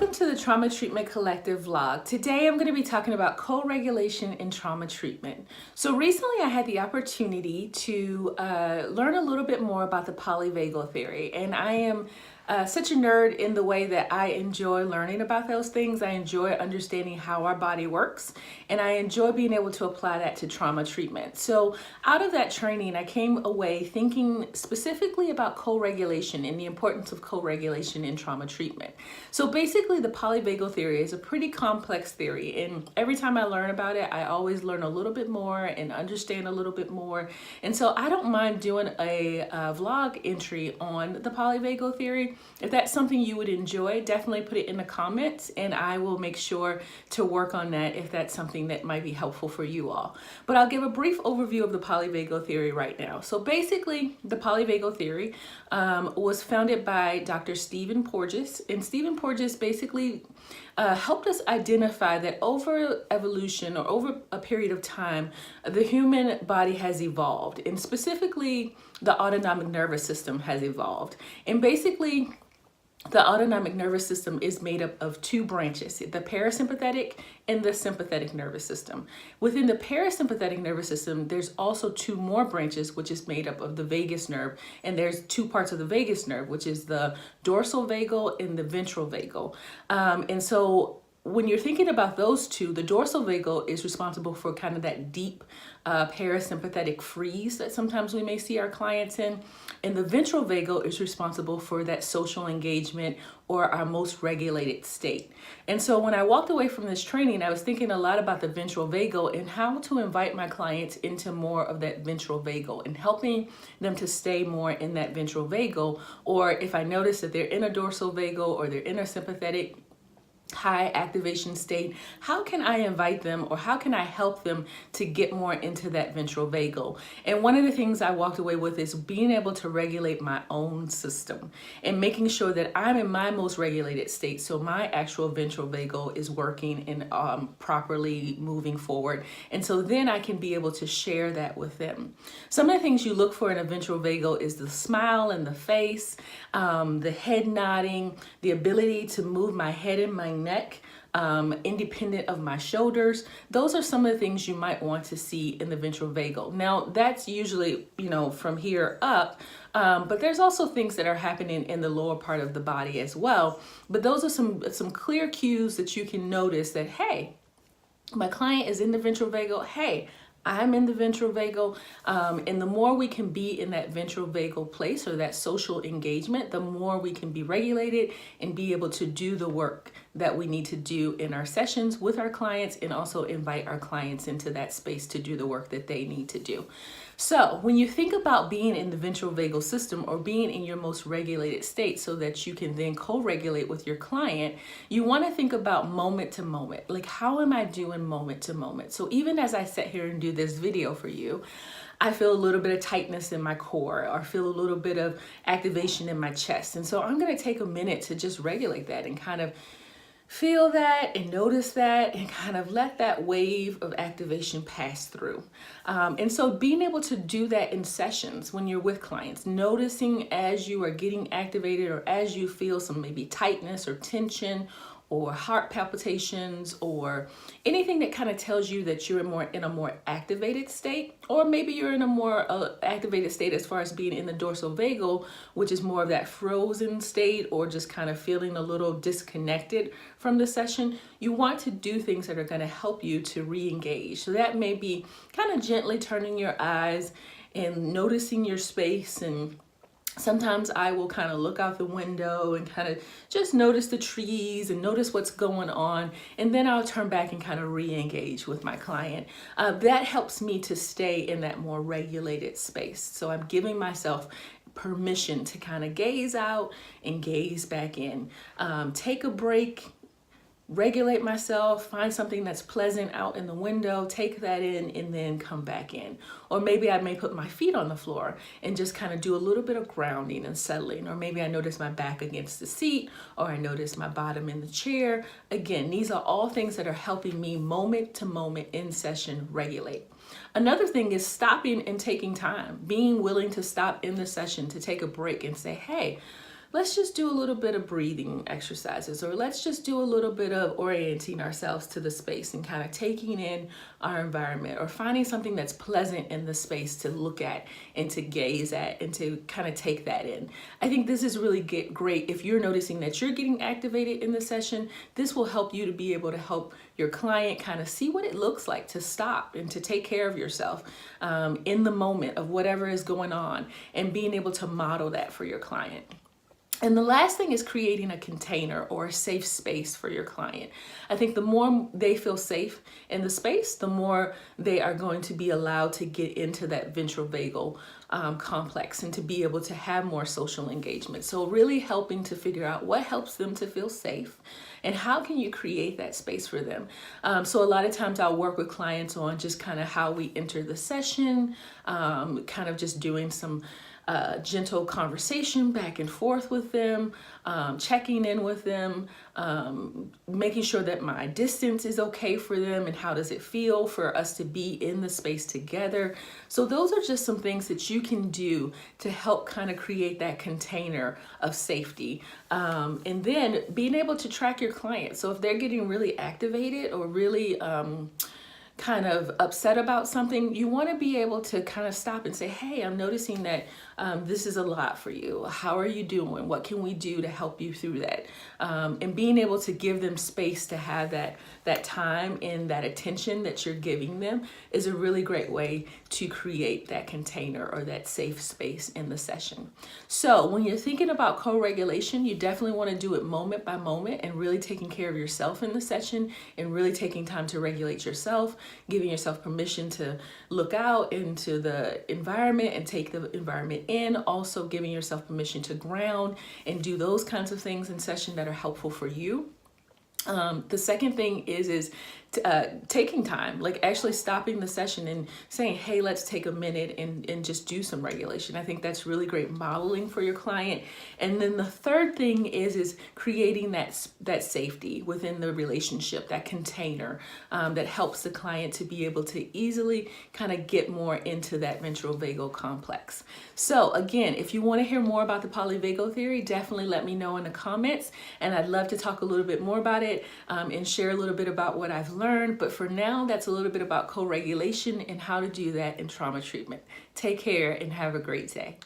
Welcome to the Trauma Treatment Collective vlog. Today I'm going to be talking about co-regulation in trauma treatment. So recently I had the opportunity to learn a little bit more about the Poly Vagal Theory, and I am such a nerd in the way that I enjoy learning about those things. I enjoy understanding how our body works, and I enjoy being able to apply that to trauma treatment. So out of that training, I came away thinking specifically about co-regulation and the importance of co-regulation in trauma treatment. So basically, the polyvagal theory is a pretty complex theory, and every time I learn about it, I always learn a little bit more and understand a little bit more. And so I don't mind doing a vlog entry on the polyvagal theory. If that's something you would enjoy, definitely put it in the comments, and I will make sure to work on that if that's something that might be helpful for you all. But I'll give a brief overview of the polyvagal theory right now. So basically, the polyvagal theory was founded by Dr. Stephen Porges, and Stephen Porges basically helped us identify that over evolution or over a period of time, the human body has evolved, and specifically the autonomic nervous system has evolved. And basically, the autonomic nervous system is made up of two branches, the parasympathetic and the sympathetic nervous system. Within the parasympathetic nervous system, there's also two more branches, which is made up of the vagus nerve. And there's two parts of the vagus nerve, which is the dorsal vagal and the ventral vagal. And so when you're thinking about those two, the dorsal vagal is responsible for kind of that deep parasympathetic freeze that sometimes we may see our clients in. And the ventral vagal is responsible for that social engagement or our most regulated state. And so when I walked away from this training, I was thinking a lot about the ventral vagal and how to invite my clients into more of that ventral vagal and helping them to stay more in that ventral vagal. Or if I notice that they're in a dorsal vagal or they're in a sympathetic high activation state, how can I invite them, or how can I help them to get more into that ventral vagal? And one of the things I walked away with is being able to regulate my own system and making sure that I'm in my most regulated state, so my actual ventral vagal is working and properly moving forward. And so then I can be able to share that with them. Some of the things you look for in a ventral vagal is the smile in the face, the head nodding, the ability to move my head and my neck independent of my shoulders. Those are some of the things you might want to see in the ventral vagal. Now that's usually, from here up, but there's also things that are happening in the lower part of the body as well. But those are some clear cues that you can notice that, hey, my client is in the ventral vagal. Hey, I'm in the ventral vagal, and the more we can be in that ventral vagal place or that social engagement, the more we can be regulated and be able to do the work that we need to do in our sessions with our clients, and also invite our clients into that space to do the work that they need to do. So when you think about being in the ventral vagal system or being in your most regulated state so that you can then co-regulate with your client, you want to think about moment to moment. Like, how am I doing moment to moment? So even as I sit here and do this video for you, I feel a little bit of tightness in my core, or feel a little bit of activation in my chest. And so I'm going to take a minute to just regulate that and kind of feel that and notice that and kind of let that wave of activation pass through. And so being able to do that in sessions when you're with clients, noticing as you are getting activated or as you feel some maybe tightness or tension or heart palpitations or anything that kind of tells you that you're in a more activated state, or maybe you're in a more activated state as far as being in the dorsal vagal, which is more of that frozen state or just kind of feeling a little disconnected from the session. You want to do things that are going to help you to re-engage. So that may be kind of gently turning your eyes and noticing your space. And sometimes I will kind of look out the window and kind of just notice the trees and notice what's going on. And then I'll turn back and kind of re-engage with my client. That helps me to stay in that more regulated space. So I'm giving myself permission to kind of gaze out and gaze back in. Take a break, regulate myself, find something that's pleasant out in the window, take that in, and then come back in. Or maybe I may put my feet on the floor and just kind of do a little bit of grounding and settling. Or maybe I notice my back against the seat, or I notice my bottom in the chair. Again, these are all things that are helping me moment to moment in session regulate. Another thing is stopping and taking time, being willing to stop in the session to take a break and say, hey, let's just do a little bit of breathing exercises, or let's just do a little bit of orienting ourselves to the space and kind of taking in our environment, or finding something that's pleasant in the space to look at and to gaze at and to kind of take that in. I think this is really great if you're noticing that you're getting activated in the session. This will help you to be able to help your client kind of see what it looks like to stop and to take care of yourself in the moment of whatever is going on, and being able to model that for your client. And the last thing is creating a container or a safe space for your client. I think the more they feel safe in the space, the more they are going to be allowed to get into that ventral vagal complex and to be able to have more social engagement. So really helping to figure out what helps them to feel safe and how can you create that space for them. So a lot of times I'll work with clients on just kind of how we enter the session, kind of just doing some gentle conversation back and forth with them, checking in with them, making sure that my distance is okay for them and how does it feel for us to be in the space together. So those are just some things that you can do to help kind of create that container of safety. And then being able to track your client. So if they're getting really activated or really kind of upset about something, you want to be able to kind of stop and say, hey, I'm noticing that this is a lot for you. How are you doing? What can we do to help you through that? And being able to give them space to have that time and that attention that you're giving them is a really great way to create that container or that safe space in the session. So when you're thinking about co-regulation, you definitely want to do it moment by moment and really taking care of yourself in the session and really taking time to regulate yourself, giving yourself permission to look out into the environment and take the environment in, also giving yourself permission to ground and do those kinds of things in session that are helpful for you. The second thing is taking time, like actually stopping the session and saying, hey, let's take a minute and just do some regulation. I think that's really great modeling for your client. And then the third thing is creating that safety within the relationship, that container that helps the client to be able to easily kind of get more into that ventral vagal complex. So again, if you want to hear more about the polyvagal theory, definitely let me know in the comments, and I'd love to talk a little bit more about it and share a little bit about what I've learned. But for now, that's a little bit about co-regulation and how to do that in trauma treatment. Take care and have a great day.